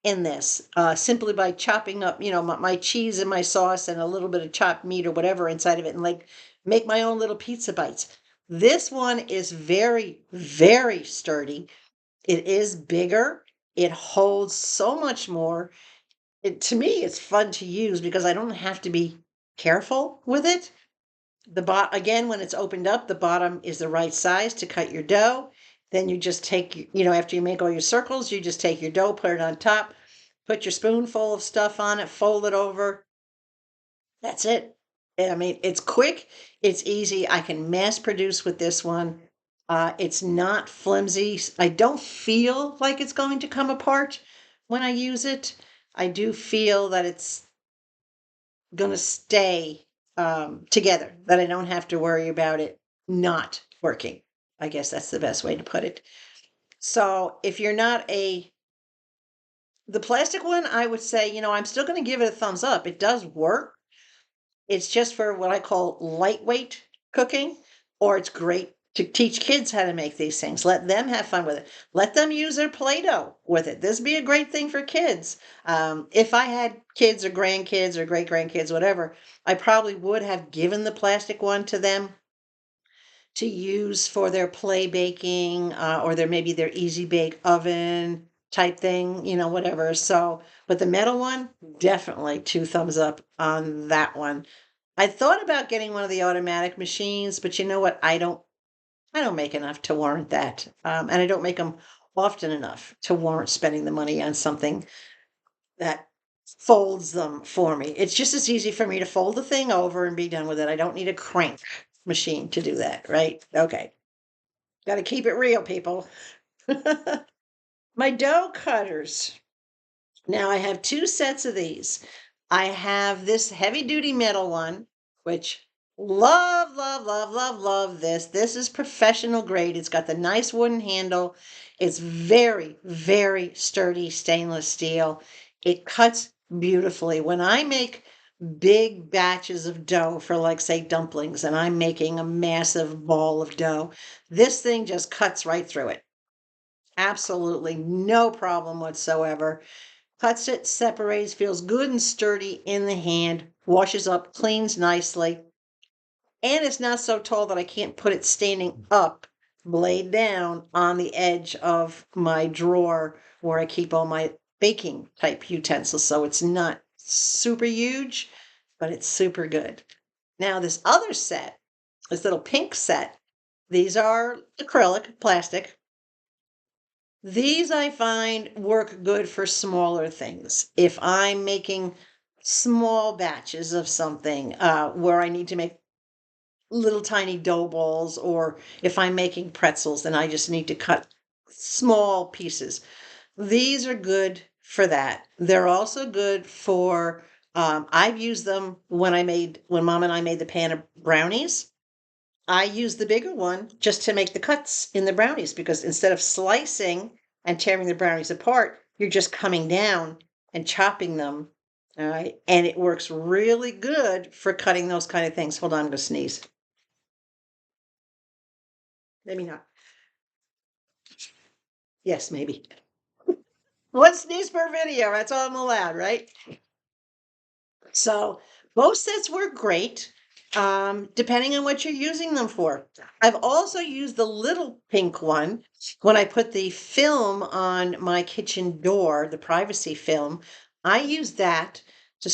in this simply by chopping up, my cheese and my sauce and a little bit of chopped meat or whatever inside of it and like make my own little pizza bites. This one is very, very sturdy. It is bigger. It holds so much more. To me, it's fun to use because I don't have to be careful with it. Again, when it's opened up, the bottom is the right size to cut your dough. Then you just take, after you make all your circles, you just take your dough, put it on top, put your spoonful of stuff on it, fold it over. That's it. I mean, it's quick, it's easy. I can mass produce with this one. It's not flimsy. I don't feel like it's going to come apart when I use it. I do feel that it's going to stay together, that I don't have to worry about it not working. I guess that's the best way to put it. So if you're not the plastic one, I would say, I'm still going to give it a thumbs up. It does work. It's just for what I call lightweight cooking, or it's great to teach kids how to make these things. Let them have fun with it. Let them use their Play-Doh with it. This would be a great thing for kids. If I had kids or grandkids or great grandkids, whatever, I probably would have given the plastic one to them to use for their play baking, or maybe their easy bake oven type thing, whatever. So, but the metal one, definitely 2 thumbs up on that one. I thought about getting one of the automatic machines, but you know what? I don't make enough to warrant that. And I don't make them often enough to warrant spending the money on something that folds them for me. It's just as easy for me to fold the thing over and be done with it. I don't need a crank machine to do that, right? Okay. Got to keep it real, people. My dough cutters. Now I have 2 sets of these. I have this heavy duty metal one, which love, love, love, love, love this. This is professional grade. It's got the nice wooden handle. It's very, very sturdy stainless steel. It cuts beautifully. When I make big batches of dough for, like, say, dumplings, and I'm making a massive ball of dough, this thing just cuts right through it. Absolutely no problem whatsoever. Cuts it, separates, feels good and sturdy in the hand, washes up, cleans nicely, and it's not so tall that I can't put it standing up, laid down on the edge of my drawer where I keep all my baking type utensils. So it's not super huge, but it's super good. Now, this other set, this little pink set, these are acrylic, plastic. These I find work good for smaller things. If I'm making small batches of something, where I need to make little tiny dough balls, or if I'm making pretzels, then I just need to cut small pieces. These are good for that. They're also good for, I've used them when Mom and I made the pan of brownies. I use the bigger one just to make the cuts in the brownies, because instead of slicing and tearing the brownies apart, you're just coming down and chopping them. All right. And it works really good for cutting those kind of things. Hold on, I'm going to sneeze. Maybe not. Yes, maybe. One sneeze per video. That's all I'm allowed, right? So both sets work great, depending on what you're using them for. I've also used the little pink one when I put the film on my kitchen door, the privacy film. I use that to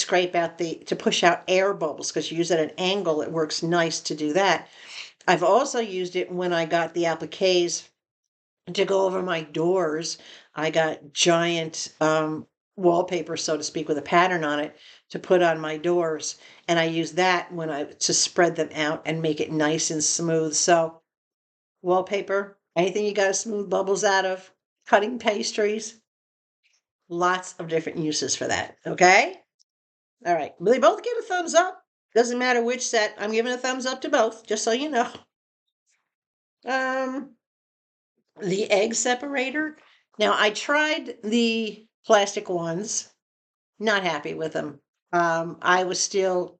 to push out air bubbles, because you use it at an angle. It works nice to do that. I've also used it when I got the appliques to go over my doors. I got giant wallpaper, so to speak, with a pattern on it to put on my doors. And I use that to spread them out and make it nice and smooth. So wallpaper, anything you got to smooth bubbles out of, cutting pastries, lots of different uses for that. Okay. All right. Well, they both get a thumbs up. Doesn't matter which set. I'm giving a thumbs up to both, just so you know. Um, the egg separator. Now, I tried the plastic ones, not happy with them. I was still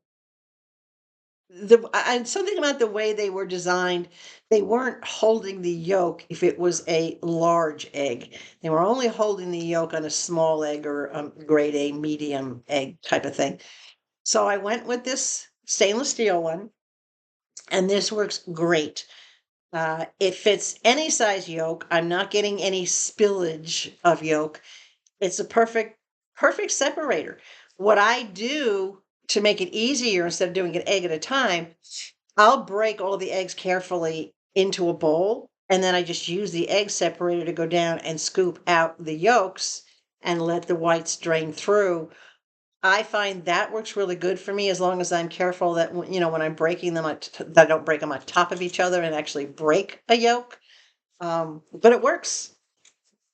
something about the way they were designed. They weren't holding the yolk if it was a large egg. They were only holding the yolk on a small egg, or a grade A medium egg type of thing. So I went with this stainless steel one, and this works great. It fits any size yolk. I'm not getting any spillage of yolk. It's a perfect separator. What I do to make it easier, instead of doing an egg at a time, I'll break all the eggs carefully into a bowl, and then I just use the egg separator to go down and scoop out the yolks and let the whites drain through. I find that works really good for me, as long as I'm careful that when I'm breaking them, that I don't break them on top of each other and actually break a yolk. But it works.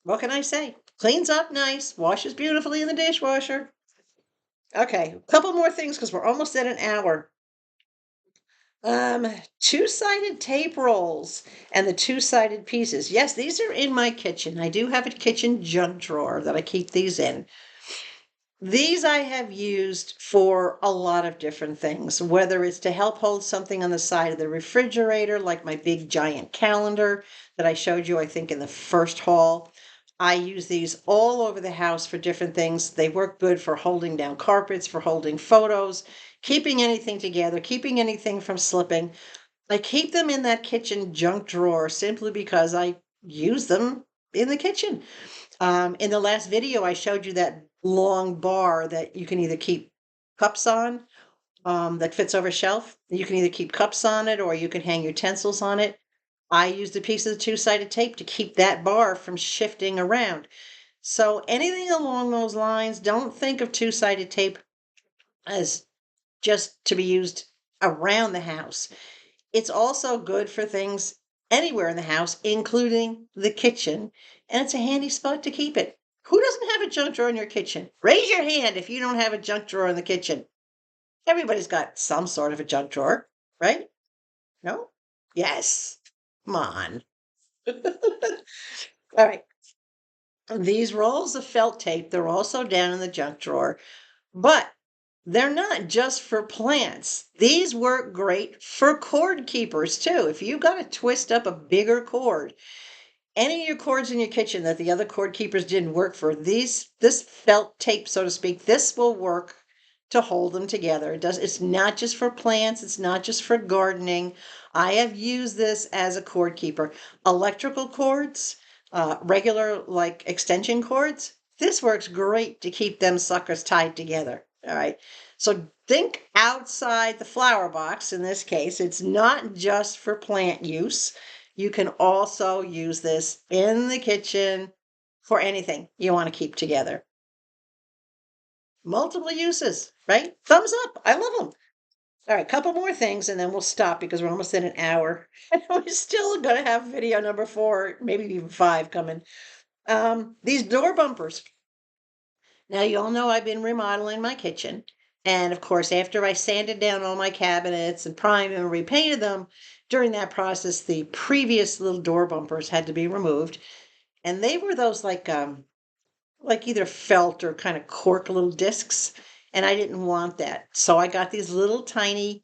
What can I say? Cleans up nice, washes beautifully in the dishwasher. Okay, a couple more things, because we're almost at an hour. Two-sided tape rolls and the two-sided pieces. Yes, these are in my kitchen. I do have a kitchen junk drawer that I keep these in. These I have used for a lot of different things, whether it's to help hold something on the side of the refrigerator, like my big giant calendar that I showed you, I think, in the first haul. I use these all over the house for different things. They work good for holding down carpets, for holding photos, keeping anything together, keeping anything from slipping. I keep them in that kitchen junk drawer simply because I use them in the kitchen. In the last video, I showed you that long bar that you can either keep cups on, that fits over a shelf. You can either keep cups on it or you can hang utensils on it. I used a piece of two-sided tape to keep that bar from shifting around. So anything along those lines, don't think of two-sided tape as just to be used around the house. It's also good for things anywhere in the house, including the kitchen, and it's a handy spot to keep it. Who doesn't have a junk drawer in your kitchen? Raise your hand if you don't have a junk drawer in the kitchen. Everybody's got some sort of a junk drawer, right? No? Yes. Come on. All right. These rolls of felt tape, they're also down in the junk drawer, but they're not just for plants. These work great for cord keepers too. If you've got to twist up a bigger cord, any of your cords in your kitchen that the other cord keepers didn't work for, this felt tape, so to speak, this will work to hold them together. It's not just for plants, it's not just for gardening. I have used this as a cord keeper. Electrical cords, regular like extension cords, this works great to keep them suckers tied together. All right. So think outside the flower box in this case. It's not just for plant use. You can also use this in the kitchen for anything you want to keep together. Multiple uses, right? Thumbs up. I love them. All right, couple more things and then we'll stop because we're almost at an hour. And we're still going to have video number 4, maybe even 5 coming. These door bumpers. Now, you all know I've been remodeling my kitchen. And of course, after I sanded down all my cabinets and primed and repainted them, during that process, the previous little door bumpers had to be removed. And they were those like either felt or kind of cork little discs. And I didn't want that. So I got these little tiny,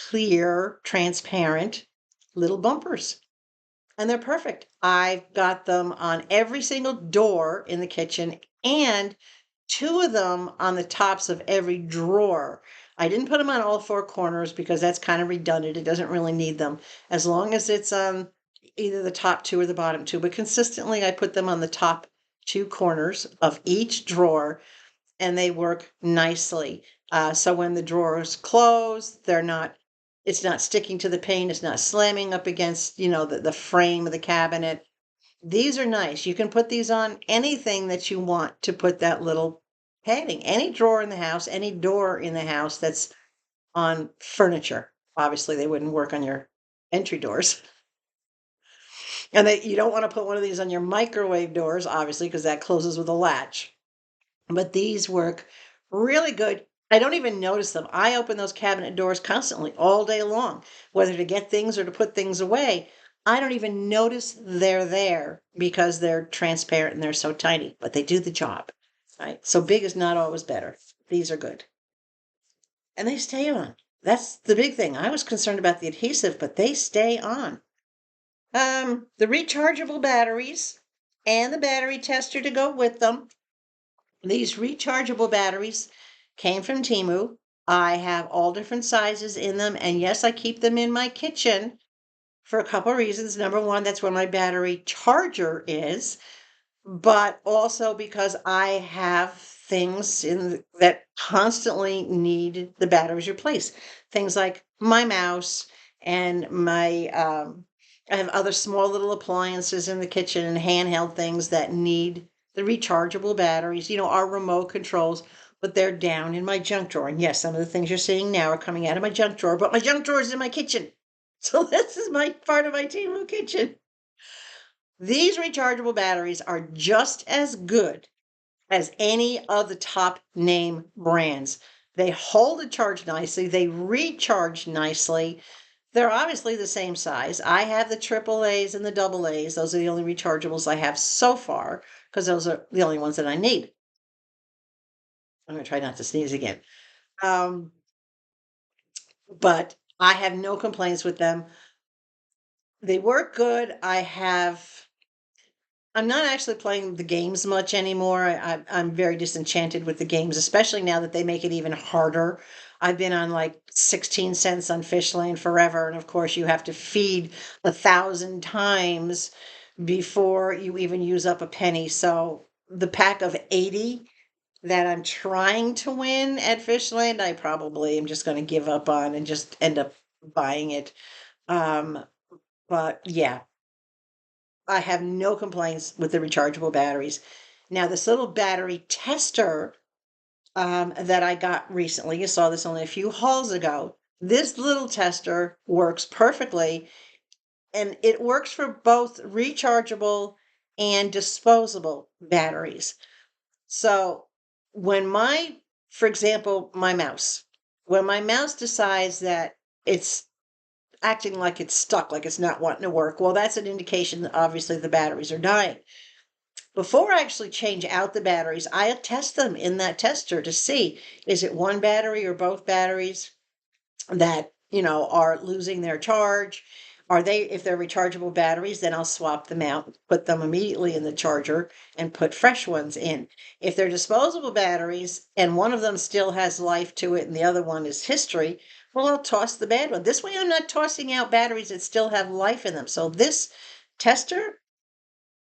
clear, transparent little bumpers. And they're perfect. I've got them on every single door in the kitchen and 2 of them on the tops of every drawer. I didn't put them on all 4 corners because that's kind of redundant. It doesn't really need them. As long as it's on either the top 2 or the bottom 2, but consistently I put them on the top 2 corners of each drawer and they work nicely. So when the drawers close, it's not sticking to the pane, it's not slamming up against, the frame of the cabinet. These are nice. You can put these on anything that you want to put that little padding. Any drawer in the house, any door in the house that's on furniture. Obviously, they wouldn't work on your entry doors. And you don't want to put one of these on your microwave doors, obviously, because that closes with a latch. But these work really good. I don't even notice them. I open those cabinet doors constantly all day long, whether to get things or to put things away. I don't even notice they're there because they're transparent and they're so tiny, but they do the job. Right? So big is not always better. These are good. And they stay on. That's the big thing. I was concerned about the adhesive, but they stay on. The rechargeable batteries and the battery tester to go with them. These rechargeable batteries came from TEMU. I have all different sizes in them. And yes, I keep them in my kitchen for a couple of reasons. Number one, that's where my battery charger is, but also because I have things that constantly need the batteries replaced. Things like my mouse and I have other small little appliances in the kitchen and handheld things that need the rechargeable batteries, our remote controls, but they're down in my junk drawer. And yes, some of the things you're seeing now are coming out of my junk drawer, but my junk drawer is in my kitchen. So this is my part of my TEMU kitchen. These rechargeable batteries are just as good as any of the top name brands. They hold a charge nicely, they recharge nicely. They're obviously the same size. I have the triple A's and the double A's. Those are the only rechargeables I have so far because those are the only ones that I need. I'm gonna try not to sneeze again. Um, but I have no complaints with them. They work good. I'm not actually playing the games much anymore. I'm very disenchanted with the games, especially now that they make it even harder. I've been on like 16 cents on Fish Lane forever, and of course you have to feed 1,000 times before you even use up a penny. So the pack of 80 that I'm trying to win at Fishland, I probably am just going to give up on and just end up buying it. Um, but yeah, I have no complaints with the rechargeable batteries. Now, this little battery tester that I got recently, you saw this only a few hauls ago. This little tester works perfectly, and it works for both rechargeable and disposable batteries. So when for example, when my mouse decides that it's acting like it's stuck, like it's not wanting to work, well, that's an indication that obviously the batteries are dying. Before I actually change out the batteries, I test them in that tester to see, is it one battery or both batteries that, are losing their charge? If they're rechargeable batteries, then I'll swap them out, put them immediately in the charger and put fresh ones in. If they're disposable batteries and one of them still has life to it and the other one is history, well, I'll toss the bad one. This way I'm not tossing out batteries that still have life in them. So this tester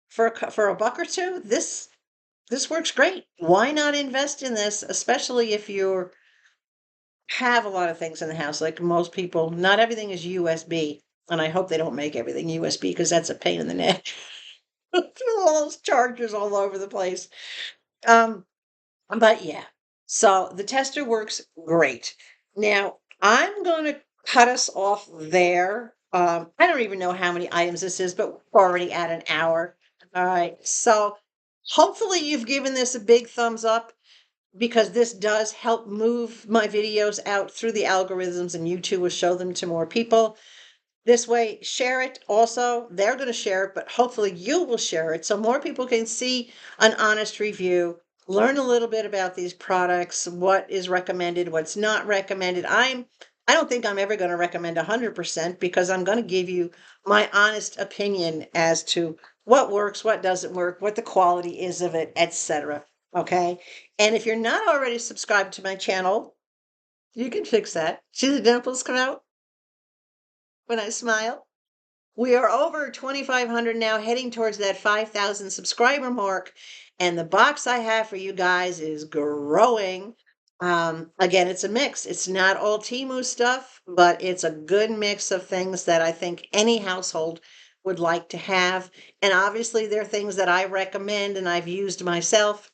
for a buck or two, this works great. Why not invest in this, especially if you have a lot of things in the house? Like most people, not everything is USB, and I hope they don't make everything USB because that's a pain in the neck. All those chargers all over the place. Um, but yeah, so the tester works great. Now I'm going to cut us off there. I don't even know how many items this is, but we're already at an hour. All right, so hopefully you've given this a big thumbs up because this does help move my videos out through the algorithms and YouTube will show them to more people. This way, share it also. They're going to share it, but hopefully you will share it so more people can see an honest review, learn a little bit about these products, what is recommended, what's not recommended. I don't think I'm ever going to recommend 100% because I'm going to give you my honest opinion as to what works, what doesn't work, what the quality is of it, etc. Okay? And if you're not already subscribed to my channel, you can fix that. See the dimples come out when I smile? We are over 2,500 now, heading towards that 5,000 subscriber mark. And the box I have for you guys is growing. Again, it's a mix. It's not all TEMU stuff, but it's a good mix of things that I think any household would like to have. And obviously, there are things that I recommend and I've used myself.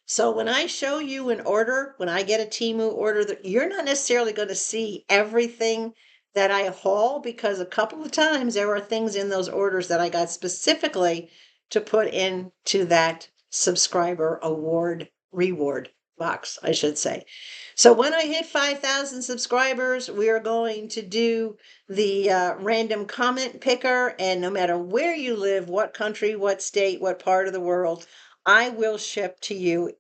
So when I show you an order, when I get a TEMU order, that you're not necessarily going to see everything that I haul because a couple of times there are things in those orders that I got specifically to put into that subscriber reward box, I should say. So when I hit 5,000 subscribers, we are going to do the random comment picker. And no matter where you live, what country, what state, what part of the world, I will ship to you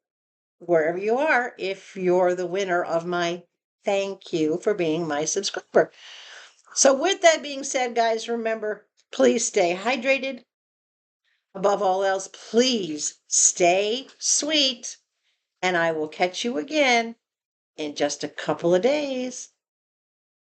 wherever you are if you're the winner of my thank you for being my subscriber. So, with that being said, guys, remember, please stay hydrated. Above all else, please stay sweet. And I will catch you again in just a couple of days.